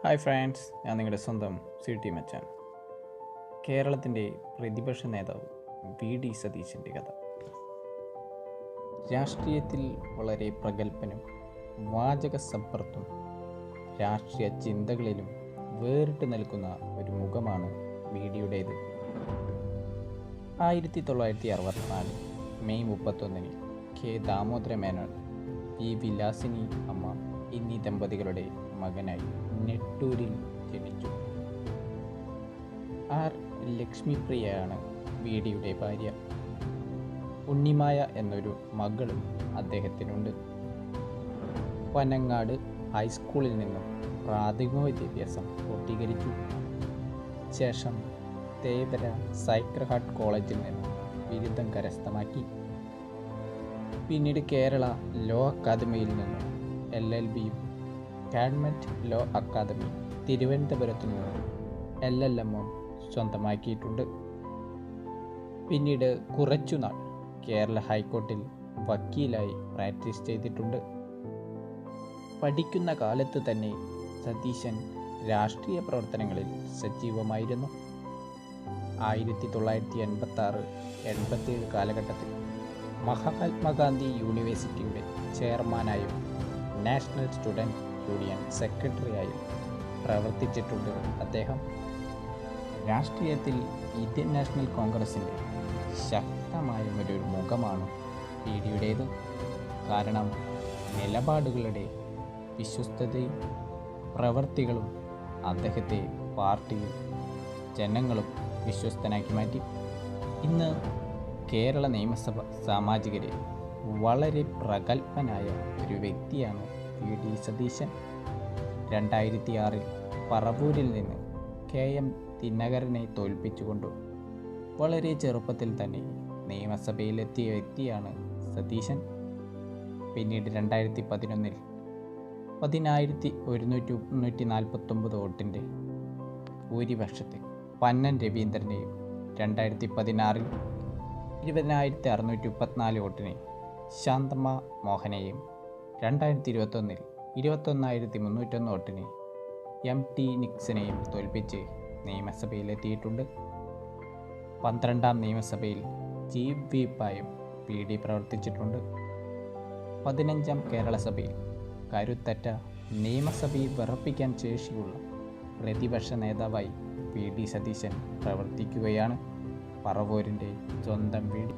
Hi friends, ഞാൻ നിങ്ങളുടെ സ്വന്തം സിറ്റി മച്ചാൻ. കേരളത്തിൻ്റെ പ്രതിപക്ഷ നേതാവ് വി സതീശൻ്റെ കഥ. രാഷ്ട്രീയത്തിൽ വളരെ പ്രഗത്ഭനും വാചക സമ്പർത്തും രാഷ്ട്രീയ ചിന്തകളിലും വേറിട്ട് നിൽക്കുന്ന ഒരു മുഖമാണ് വിയുടേത്. 1964 മെയ് 31 കെ ദാമോദര മേനോൻ, ഈ വിലാസിനി അമ്മ എന്നീ ദമ്പതികളുടെ മകനായി നെട്ടൂരിൽ ജനിച്ചു. ആർ ലക്ഷ്മിപ്രിയയാണ് വിയുടെ ഭാര്യ. ഉണ്ണിമായ എന്നൊരു മകളും അദ്ദേഹത്തിനുണ്ട്. പനങ്ങാട് ഹൈസ്കൂളിൽ നിന്നും പ്രാഥമിക വിദ്യാഭ്യാസം പൂർത്തീകരിച്ചു. ശേഷം തേവര സൈക്രഡ് ഹാർട്ട് കോളേജിൽ നിന്നും ബിരുദം കരസ്ഥമാക്കി. പിന്നീട് കേരള ലോ അക്കാദമിയിൽ നിന്നും LLBയും ഗവൺമെൻറ് ലോ അക്കാദമി തിരുവനന്തപുരത്തു നിന്നും LLMും സ്വന്തമാക്കിയിട്ടുണ്ട്. പിന്നീട് കുറച്ചുനാൾ കേരള ഹൈക്കോർട്ടിൽ വക്കീലായി പ്രാക്ടീസ് ചെയ്തിട്ടുണ്ട്. പഠിക്കുന്ന കാലത്ത് തന്നെ സതീശൻ രാഷ്ട്രീയ പ്രവർത്തനങ്ങളിൽ സജീവമായിരുന്നു. 1986-87 കാലഘട്ടത്തിൽ മഹാത്മാഗാന്ധി യൂണിവേഴ്സിറ്റിയുടെ ചെയർമാനായും നാഷണൽ സ്റ്റുഡൻറ് യൂണിയൻ സെക്രട്ടറിയായും പ്രവർത്തിച്ചിട്ടുണ്ട് അദ്ദേഹം. രാഷ്ട്രീയത്തിൽ ഇന്ത്യൻ നാഷണൽ കോൺഗ്രസിൻ്റെ ശക്തമായ ഒരു മുഖമാണ് വിയുടേത്. കാരണം നിലപാടുകളുടെ വിശ്വസ്തതയും പ്രവൃത്തികളും അദ്ദേഹത്തെ പാർട്ടിയും ജനങ്ങളും വിശ്വസ്തനാക്കി മാറ്റി. ഇന്ന് കേരള നിയമസഭ സാമാജികരെ വളരെ പ്രഗത്ഭനായ ഒരു വ്യക്തിയാണ് വി സതീശൻ. 2006 പറവൂരിൽ നിന്ന് KM ദിനകരനെ തോൽപ്പിച്ചുകൊണ്ട് വളരെ ചെറുപ്പത്തിൽ തന്നെ നിയമസഭയിലെത്തിയ വ്യക്തിയാണ് സതീശൻ. പിന്നീട് 2011 10,149 വോട്ടിൻ്റെ ഭൂരിപക്ഷത്തിൽ പന്നൻ രവീന്ദ്രനെയും 2016 20,634 വോട്ടിനെ ശാന്തമ്മ മോഹനെയും 2021 21,301 വോട്ടിന് MT നിക്സനെയും തോൽപ്പിച്ച് നിയമസഭയിലെത്തിയിട്ടുണ്ട്. 12ാം നിയമസഭയിൽ ചീഫ് വിപ്പായും PD പ്രവർത്തിച്ചിട്ടുണ്ട്. 15ാം കേരള സഭയിൽ കരുത്തറ്റ നിയമസഭയിൽ വിറപ്പിക്കാൻ ശേഷിയുള്ള പ്രതിപക്ഷ നേതാവായി വി സതീശൻ പ്രവർത്തിക്കുകയാണ്. പറവൂരിൻ്റെ സ്വന്തം വീട്.